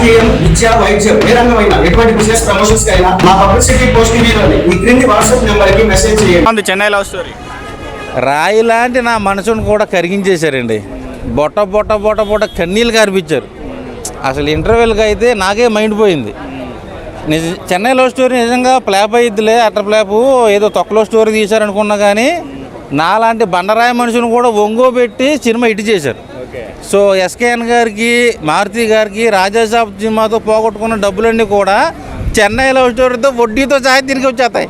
రాజకీయం, విద్య, వైద్యం ఏ రంగమైనా ఎటువంటి బిజినెస్ ప్రమోషన్స్ అయినా మా పబ్లిసిటీ పోస్ట్ వీడియోని ఈ క్రింది వాట్సాప్ నెంబర్కి మెసేజ్ చేయండి. చెన్నై లవ్ స్టోరీ రాయి లాంటి నా మనసును కూడా కరిగించేశారండి. బొట్ట బొట్ట బొట్ట బొట్ట కన్నీళ్ళు కనిపించారు. అసలు ఇంటర్వెల్కి అయితే నాకే మైండ్ పోయింది. చెన్నై లవ్ స్టోరీ నిజంగా ఫ్లాప్ అయ్యిద్దిలే, అట్ట ఫ్లాపు ఏదో తొక్కలో స్టోరీ తీశారనుకున్నా కానీ నాలాంటి బండరాయ మనుషులను కూడా ఒంగోబెట్టి సినిమా ఇటు చేశారు. సో ఎస్కేఎన్ గారికి, మారుతి గారికి రాజాసాబ్ సినిమాతో పోగొట్టుకున్న డబ్బులన్నీ కూడా చెన్నై లవ్ స్టోరీతో వడ్డీతో సహా తిరిగి వచ్చేస్తాయి.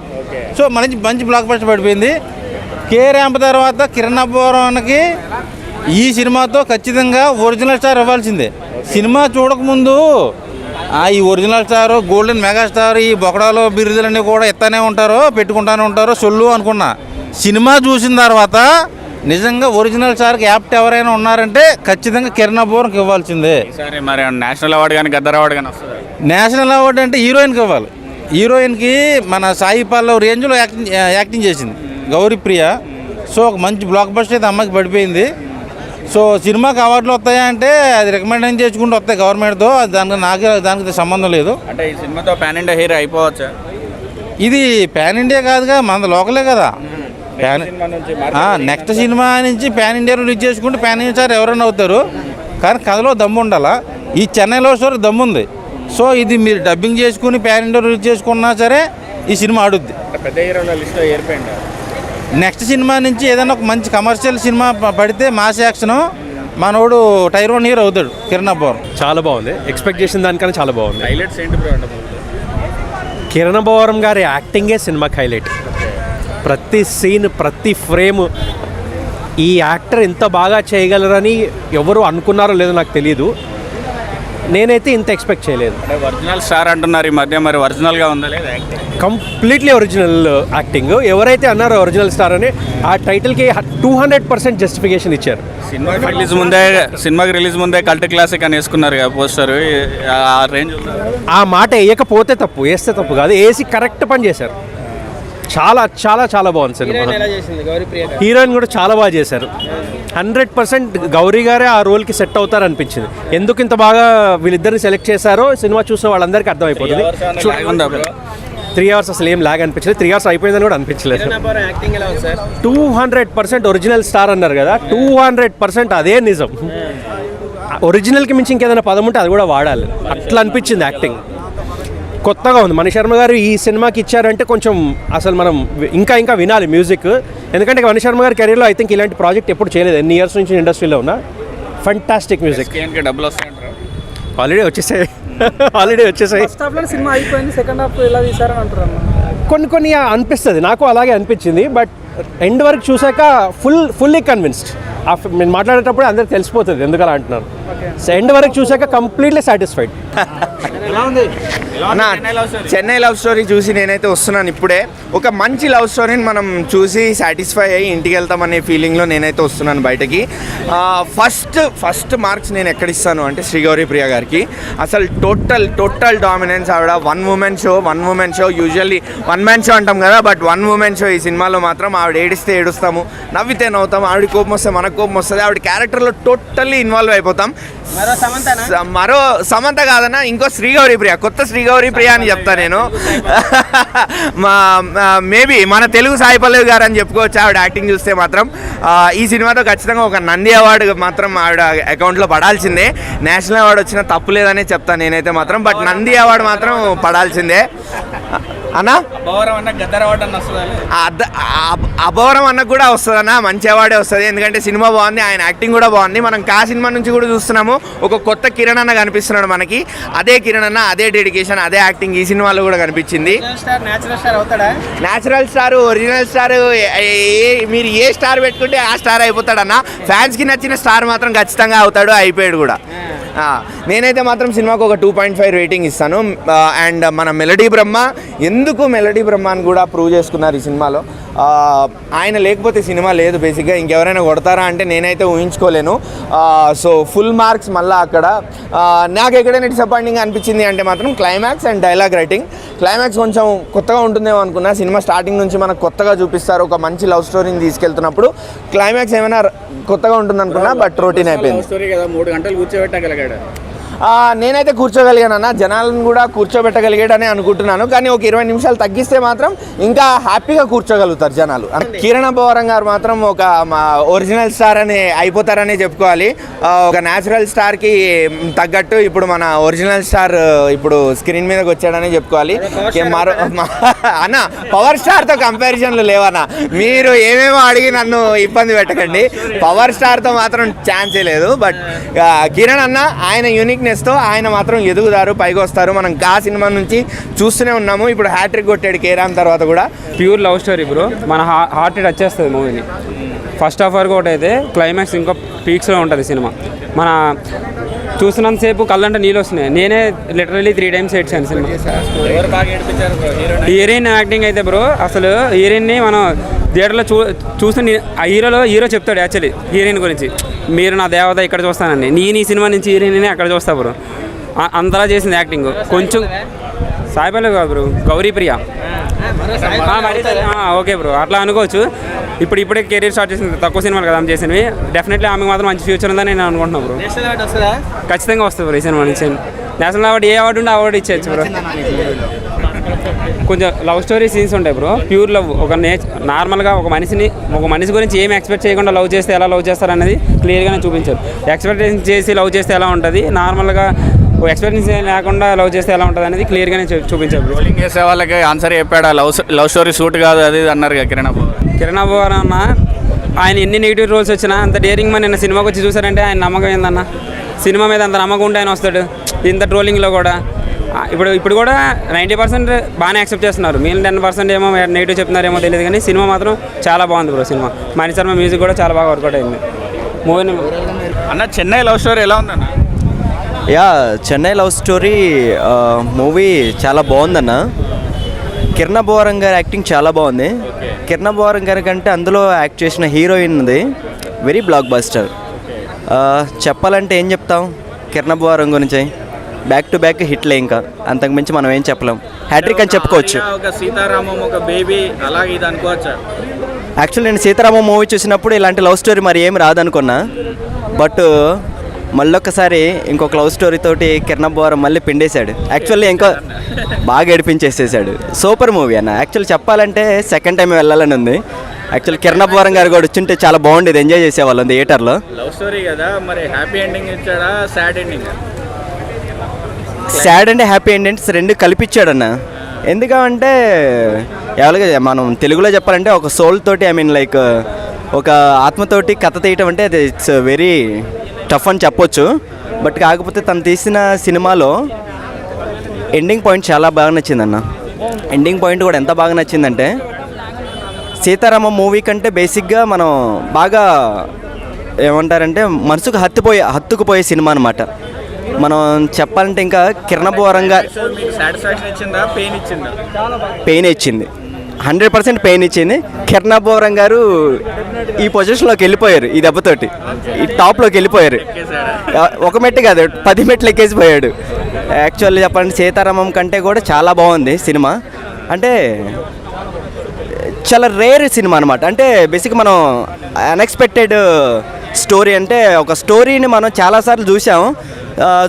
సో మంచి మంచి బ్లాక్ బస్టర్ పడిపోయింది. కే ర్యాంప్ తర్వాత కిరణ్ అబ్బవరానికి ఈ సినిమాతో ఖచ్చితంగా ఒరిజినల్ స్టార్ ఇవ్వాల్సిందే. సినిమా చూడకముందు ఈ ఒరిజినల్ స్టార్, గోల్డెన్ మెగాస్టార్, ఈ బొకడాలో బిరుదులన్నీ కూడా ఎత్తనే ఉంటారో పెట్టుకుంటానే ఉంటారో సొల్లు అనుకున్నా. సినిమా చూసిన తర్వాత నిజంగా ఒరిజినల్ స్టార్కి యాప్ట్ ఎవరైనా ఉన్నారంటే ఖచ్చితంగా కిరణ్ అబ్బవరంకి ఇవ్వాల్సిందే. సరే, మరి నేషనల్ అవార్డు కానీ గద్దర్ అవార్డు కానీ వస్తుంది? నేషనల్ అవార్డు అంటే హీరోయిన్కి ఇవ్వాలి. హీరోయిన్కి మన సాయి పల్లవ్ రేంజ్లో యాక్టింగ్ చేసింది గౌరీప్రియ. సో ఒక మంచి బ్లాక్ బస్టర్ అయితే అమ్మాయికి పడిపోయింది. సో సినిమాకి అవార్డులు వస్తాయా అంటే అది రికమెండ్ చేసుకుంటూ వస్తాయి గవర్నమెంట్తో. దానికి సంబంధం లేదు. అంటే ఈ సినిమాతో పాన్ ఇండియా హీరో అయిపోవచ్చా? ఇది పాన్ ఇండియా కాదుగా, మన లోకలే కదా. నెక్స్ట్ సినిమా నుంచి పాన్ ఇండియా రిలీజ్ చేసుకుంటే పాన్ ఇండియా సార్ ఎవరైనా అవుతారు. కానీ కథలో దమ్ము ఉండాలా. ఈ చెన్నైలో స్టోరీ దమ్ము ఉంది. సో ఇది మీరు డబ్బింగ్ చేసుకుని పాన్ ఇండియా రిలీజ్ చేసుకున్నా సరే ఈ సినిమా ఆడుద్ది. పెద్ద హీరోల లిస్ట్లో ఏర్పడింది. నెక్స్ట్ సినిమా నుంచి ఏదైనా ఒక మంచి కమర్షియల్ సినిమా పడితే మాస్ యాక్షన్ మనోడు టైర్ 1 హీరో అవుతాడు కిరణ్ అబ్బవరం. చాలా బాగుంది, ఎక్స్పెక్ట్ చేసిన దానికన్నా చాలా బాగుంది. హైలైట్స్ ఏంటి బ్రో? కిరణ్ అబ్బవరం గారి యాక్టింగే సినిమాకి హైలైట్. ప్రతి సీన్, ప్రతి ఫ్రేమ్ ఈ యాక్టర్ ఎంత బాగా చేయగలరని ఎవరు అనుకున్నారో లేదో నాకు తెలియదు. నేనైతే ఇంత ఎక్స్పెక్ట్ చేయలేదు. అంటే ఒరిజినల్ స్టార్ అంటున్నారు ఈ మధ్య, మరి ఒరిజినల్గా ఉందా లేదా యాక్టింగ్? Completely original acting. ఎవరైతే అన్నారో ఒరిజినల్ స్టార్ అని ఆ టైటిల్కి 200% జస్టిఫికేషన్ ఇచ్చారు. సినిమాకి రిలీజ్ ముందే కల్ట్ క్లాసిక్ అని వేసుకున్నారు కదా పోస్టర్. ఆ రేంజ్ ఆ మాట వేయకపోతే తప్పు, వేస్తే తప్పు కాదు. వేసి కరెక్ట్ పని చేశారు. చాలా చాలా చాలా బాగుంది సినిమా. హీరోయిన్ కూడా చాలా బాగా చేశారు. 100% గౌరీ గారే ఆ రోల్కి సెట్ అవుతారు అనిపించింది. ఎందుకు ఇంత బాగా వీళ్ళిద్దరిని సెలెక్ట్ చేశారో సినిమా చూసిన వాళ్ళందరికీ అర్థమైపోతుంది. 3 అవర్స్ అసలు ఏం లాగ్ అనిపించలేదు. 3 అవర్స్ అయిపోయిందని కూడా అనిపించలేదు. 200% ఒరిజినల్ స్టార్ అన్నారు కదా, 200% అదే నిజం. ఒరిజినల్కి మించి ఇంకేదైనా పదం ఉంటే అది కూడా వాడాలి. అట్లా అనిపించింది యాక్టింగ్. కొత్తగా ఉంది. మణి శర్మ గారు ఈ సినిమాకి ఇచ్చారంటే కొంచెం అసలు మనం ఇంకా వినాలి మ్యూజిక్. ఎందుకంటే మణి శర్మ గారి కెరీర్లో ఐ థింక్ ఇలాంటి ప్రాజెక్ట్ ఎప్పుడు చేయలేదు. ఎన్ని ఇయర్స్ నుంచి ఇండస్ట్రీలో ఉన్న ఫంటాస్టిక్ మ్యూజిక్. డబ్బులు వస్తాయంటారు? ఆల్రెడీ వచ్చేసాయి. సినిమా అయిపోయింది, సెకండ్ హాఫ్ ఎలా తీసారని అంటారు. కొన్ని అనిపిస్తుంది, నాకు అలాగే అనిపించింది. బట్ ఎండ్ వరకు చూసాక ఫుల్లీ కన్విన్స్డ్. నేను మాట్లాడేటప్పుడు అందరికి తెలిసిపోతుంది ఎందుకు అలా అంటున్నారు. ఎండ్ వరకు చూసాక completely satisfied. Chennai love story చూసి నేనైతే వస్తున్నాను ఇప్పుడే. ఒక మంచి లవ్ స్టోరీని మనం చూసి సాటిస్ఫై అయ్యి ఇంటికి వెళ్తామనే ఫీలింగ్లో నేనైతే వస్తున్నాను బయటకి. ఫస్ట్ మార్క్స్ నేను ఎక్కడిస్తాను అంటే శ్రీగౌరీప్రియ గారికి. అసలు టోటల్ డామినెన్స్. ఆవిడ one women show. Usually one man show అంటాం కదా, బట్ వన్ ఉమెన్ షో. ఈ సినిమాలో మాత్రం ఆవిడ ఏడిస్తే ఏడుస్తాము, నవ్వితే నవ్వుతాము. ఆవిడ కోపం వస్తే మనకు కోపం వస్తుంది. ఆవిడ క్యారెక్టర్లో టోటల్లీ ఇన్వాల్వ్ అయిపోతాం. మరో సమంత కాదన్నా, ఇంకో శ్రీగౌరీప్రియ, కొత్త శ్రీగౌరీప్రియ అని చెప్తా నేను. మేబీ మన తెలుగు సాయి పల్లవి గారు అని చెప్పుకోవచ్చు ఆవిడ యాక్టింగ్ చూస్తే మాత్రం. ఈ సినిమాతో ఖచ్చితంగా ఒక నంది అవార్డు మాత్రం ఆవిడ అకౌంట్లో పడాల్సిందే. నేషనల్ అవార్డు వచ్చినా తప్పు లేదనే చెప్తాను నేనైతే మాత్రం. బట్ నంది అవార్డు మాత్రం పడాల్సిందే అన్నా. అభవరం అన్నకు కూడా వస్తుంది అన్న, మంచి అవార్డే వస్తుంది. ఎందుకంటే సినిమా బాగుంది, ఆయన యాక్టింగ్ కూడా బాగుంది. మనం కా సినిమా నుంచి కూడా చూస్తున్నాము, ఒక కొత్త కిరణ్ అన్న కనిపిస్తున్నాడు మనకి. అదే కిరణ్ అన్న, అదే డెడికేషన్, అదే యాక్టింగ్ ఈ సినిమాలో కూడా కనిపించింది. న్యాచురల్ స్టార్, ఒరిజినల్ స్టార్, మీరు ఏ స్టార్ పెట్టుకుంటే ఆ స్టార్ అయిపోతాడన్న. ఫ్యాన్స్కి నచ్చిన స్టార్ మాత్రం ఖచ్చితంగా అవుతాడు, అయిపోయాడు కూడా. నేనైతే మాత్రం సినిమాకు ఒక 2.5 రేటింగ్ ఇస్తాను. అండ్ మన మెలడీ బ్రహ్మ, ఎందుకు మెలడీ బ్రహ్మ అని కూడా ప్రూవ్ చేసుకున్నారు ఈ సినిమాలో. ఆయన లేకపోతే సినిమా లేదు బేసిక్గా. ఇంకెవరైనా కొడతారా అంటే నేనైతే ఊహించుకోలేను. సో ఫుల్ మార్క్స్ మళ్ళీ అక్కడ. నాకు ఎక్కడైనా డిసప్పాయింటింగ్ అనిపించింది అంటే మాత్రం climax and dialogue writing. Climax కొంచెం కొత్తగా ఉంటుందేమో అనుకున్నా. సినిమా స్టార్టింగ్ నుంచి మనకు కొత్తగా చూపిస్తారు, ఒక మంచి లవ్ స్టోరీని తీసుకెళ్తున్నప్పుడు క్లైమాక్స్ ఏమైనా కొత్తగా ఉంటుంది అనుకున్నా, బట్ రొటీన్ అయిపోయింది. 3 గంటలు కూర్చోబెట్టగలిగాడు. నేనైతే కూర్చోగలిగాను అన్న, జనాలను కూడా కూర్చోబెట్టగలిగాడని అనుకుంటున్నాను. కానీ ఒక 20 నిమిషాలు తగ్గిస్తే మాత్రం ఇంకా హ్యాపీగా కూర్చోగలుగుతారు జనాలు. కిరణ్ అబ్బవరం గారు మాత్రం ఒక ఒరిజినల్ స్టార్ అని అయిపోతారని చెప్పుకోవాలి. ఒక న్యాచురల్ స్టార్కి తగ్గట్టు ఇప్పుడు మన ఒరిజినల్ స్టార్ ఇప్పుడు స్క్రీన్ మీదకి వచ్చాడని చెప్పుకోవాలి. అన్న పవర్ స్టార్తో కంపారిజన్లు లేవన్నా, మీరు ఏమేమో అడిగి నన్ను ఇబ్బంది పెట్టకండి. పవర్ స్టార్తో మాత్రం ఛాన్సే లేదు. బట్ కిరణ్ అన్న ఆయన యూనిక్నెస్తో ఆయన మాత్రం ఎదుగుతారు, పైకి వస్తారు. మనం గా సినిమా నుంచి చూస్తూనే ఉన్నాము. ఇప్పుడు హ్యాట్రిక్ కొట్టాడు కేరామ్ తర్వాత కూడా. ప్యూర్ లవ్ స్టోరీ బ్రో, మన హార్ట్ టచ్ చేస్తుంది మూవీని. ఫస్ట్ హాఫ్ వరకు ఒకటి అయితే క్లైమాక్స్ ఇంకా పీక్స్లో ఉంటుంది సినిమా. మన చూసినంతసేపు కళ్ళంటే నీళ్ళు వస్తున్నాయి. నేనే లిటరలీ 3 times ఏడ్చాను సినిమా. హీరోయిన్ యాక్టింగ్ అయితే బ్రో, అసలు హీరోయిన్ని మనం థియేటర్లో చూస్తే ఆ హీరో చెప్తాడు యాక్చువల్లీ హీరోయిన్ గురించి, మీరు నా దేవత ఇక్కడ చూస్తానండి, నేను ఈ సినిమా నుంచి హీరోయిన్ని అక్కడ చూస్తా బ్రో. అంతలా చేసింది యాక్టింగ్. కొంచెం సాయిపల్లవి కాదు బ్రో, గౌరీప్రియ. ఓకే బ్రో, అట్లా అనుకోవచ్చు. ఇప్పుడే కెరీర్ స్టార్ట్ చేసింది, తక్కువ సినిమాలు కదా ఆమె చేసినవి. డెఫినెట్లీ ఆమెకు మాత్రం మంచి ఫ్యూచర్ ఉందని నేను అనుకుంటున్నాను బ్రో. ఖచ్చితంగా వస్తుంది బ్రో ఈ సినిమా నుంచి. నేషనల్ అవార్డు ఏ అవార్డు ఉంటే అవార్డు ఇచ్చేయచ్చు బ్రో. కొంచెం లవ్ స్టోరీ సీన్స్ ఉంటాయి బ్రో, ప్యూర్ లవ్. ఒక నార్మల్గా ఒక మనిషి గురించి ఏమి ఎక్స్పెక్ట్ చేయకుండా లవ్ చేస్తే ఎలా లవ్ చేస్తారు అనేది క్లియర్గానే చూపించారు. ఎక్స్పెక్టేషన్ చేసి లవ్ చేస్తే ఎలా ఉంటుంది, నార్మల్గా ఎక్స్పెక్టేషన్ లేకుండా లవ్ చేస్తే ఎలా ఉంటుంది అనేది క్లియర్గానే చూపించారు. రోలింగ్ చేసే వాళ్ళకి ఆన్సర్ చెప్పాడు, లవ్ స్టోరీ సూట్ కాదు అది అన్నారు కదా కిరణ్ అబ్బవరం అన్న. ఆయన ఎన్ని నెగిటివ్ రోల్స్ వచ్చినా అంత డేరింగ్ మన నిన్న సినిమాకి వచ్చి చూసారంటే ఆయన నమ్మకం ఏందన్న, సినిమా మీద అంత నమ్మకం ఉంటే ఆయన వస్తాడు ఇంత ట్రోలింగ్లో కూడా. ఇప్పుడు కూడా 90% బాగానే యాక్సెప్ట్ చేస్తున్నారు, మిగిలిన 10% ఏమో నెగిటివ్ చెప్తున్నారేమో తెలియదు. కానీ సినిమా మాత్రం చాలా బాగుంది bro. Cinema Mani Sharma music కూడా చాలా బాగా వర్కౌట్ అయింది మూవీని. అన్న చెన్నై లవ్ స్టోరీ ఎలా ఉందన్న? చెన్నై లవ్ స్టోరీ మూవీ చాలా బాగుందన్న. కిరణ్ అబ్బవరం గారి యాక్టింగ్ చాలా బాగుంది. కిరణ్ అబ్బవరం గారి కంటే అందులో యాక్ట్ చేసిన హీరోయిన్ది వెరీ బ్లాక్ బస్టర్. చెప్పాలంటే ఏం చెప్తాం కిరణ్ అబ్బవరం గురించి, బ్యాక్ టు బ్యాక్ హిట్లే, ఇంకా అంతకుమించి మనం ఏం చెప్పలేం. హ్యాట్రిక్ అని చెప్పుకోవచ్చు. ఒక సీతారామం ఒక బేబీ అలాగే ఇది అనుకోవచ్చా? యాక్చువల్లీ నేను సీతారామం మూవీ చూసినప్పుడు ఇలాంటి లవ్ స్టోరీ మరి ఏం రాదనుకున్నా. బట్ మళ్ళొక్కసారి ఇంకొక లవ్ స్టోరీ తోటి కిరణ్ అబ్బవరం మళ్ళీ పిండేశాడు. యాక్చువల్లీ ఇంకా బాగా ఏడిపించేసేసాడు. సూపర్ మూవీ అన్న. యాక్చువల్లీ చెప్పాలంటే సెకండ్ టైం వెళ్ళాలని ఉంది. యాక్చువల్లీ కిరణ్ అబ్బవరం గారు కూడా వచ్చింటే చాలా బాగుండేది, ఎంజాయ్ చేసేవాళ్ళం థియేటర్లో. లవ్ స్టోరీ కదా మరి, హ్యాపీ ఎండింగ్ ఇచ్చాడా sad ending? Sad and happy endings రెండు కలిపిచ్చాడన్న. ఎందుకంటే ఎవరిగా మనం తెలుగులో చెప్పాలంటే ఒక సోల్ తోటి, ఐ మీన్ లైక్ ఒక ఆత్మతోటి కథ తీయటం అంటే అది ఇట్స్ వెరీ టఫ్ అని చెప్పొచ్చు. బట్ కాకపోతే తను తీసిన సినిమాలో ఎండింగ్ పాయింట్ చాలా బాగా నచ్చిందన్న. ఎండింగ్ పాయింట్ కూడా ఎంత బాగా నచ్చిందంటే, సీతారామం మూవీ కంటే బేసిక్గా మనం బాగా ఏమంటారంటే మనసుకు హత్తుకుపోయే సినిమా అనమాట. మనం చెప్పాలంటే ఇంకా కిరణ్ అబ్బవరం గారు పెయిన్ ఇచ్చింది, 100% పెయిన్ ఇచ్చింది. కిరణ్ అబ్బవరం గారు ఈ పొజిషన్లోకి వెళ్ళిపోయారు, ఈ దెబ్బతోటి ఈ టాప్లోకి వెళ్ళిపోయారు. ఒక మెట్టు కాదు 10 మెట్లు ఎక్కేసిపోయాడు. యాక్చువల్లీ చెప్పాలంటే సీతారామం కంటే కూడా చాలా బాగుంది సినిమా. అంటే చాలా రేర్ సినిమా అనమాట. అంటే బేసిక్గా మనం అన్ఎక్స్పెక్టెడ్ స్టోరీ, అంటే ఒక స్టోరీని మనం చాలాసార్లు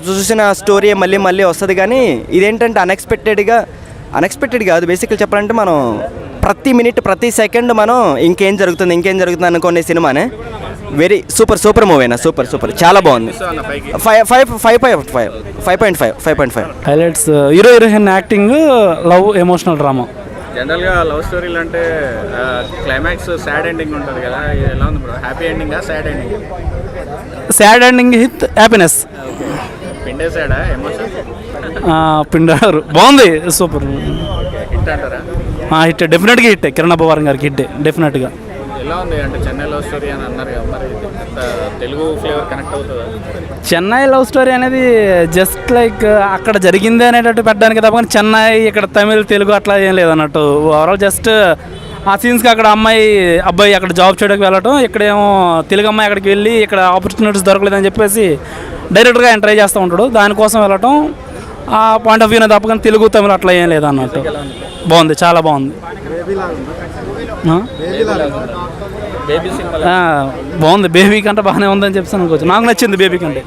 చూసిన స్టోరీ మళ్ళీ మళ్ళీ వస్తుంది. కానీ ఇదేంటంటే అన్ఎక్స్పెక్టెడ్ కాదు. బేసిక్గా చెప్పాలంటే మనం ప్రతి మినిట్ ప్రతి సెకండ్ మనం ఇంకేం జరుగుతుంది అనుకునే సినిమానే. వెరీ సూపర్ మూవీ అయినా సూపర్ చాలా బాగుంది. 5.5 highlights hero heroine acting, love, emotional drama. జనరల్గా లవ్ స్టోరీలు అంటే క్లైమాక్స్ సాడ్ ఎండింగ్ ఉంటుంది కదా, ఎలా ఉంది బ్రో? హ్యాపీ ఎండింగా sad ending? Sad ending with happiness. పిండేసాడా ఎమోషన్? పిండారు. బాగుంది, సూపర్ హిట్ అంటారా? హిట్, డెఫినెట్గా హిట్. కిరణ్ అబ్బవరం గారికి హిట్ డెఫినెట్గా. ఎలా ఉంది అంటే చెన్నై లవ్ స్టోరీ అని అన్నారు కదా, మరి తెలుగు ఫ్లేవర్ కనెక్ట్ అవుతుందా? చెన్నై లవ్ స్టోరీ అనేది జస్ట్ లైక్ అక్కడ జరిగింది అనేటట్టు పెట్టడానికి తప్ప, కానీ చెన్నై ఇక్కడ తమిళ్ తెలుగు అట్లా ఏం లేదన్నట్టు. ఓవరాల్ జస్ట్ ఆ సీన్స్కి అక్కడ అబ్బాయి అక్కడ జాబ్ చేయడానికి వెళ్ళటం, ఇక్కడేమో తెలుగు అమ్మాయి అక్కడికి వెళ్ళి ఇక్కడ ఆపర్చునిటీస్ దొరకలేదని చెప్పేసి డైరెక్ట్గా ఆయన ట్రై చేస్తూ ఉంటాడు, దానికోసం వెళ్ళటం. ఆ పాయింట్ ఆఫ్ వ్యూనే తప్ప, కానీ తెలుగు తమిళ అట్లా ఏం లేదన్నట్టు. బాగుంది, చాలా బాగుంది. బాగుంది. బేబీ కంటే బాగానే ఉందని చెప్పేసి అనుకోవచ్చు. నాకు నచ్చింది బేబీ కంటే.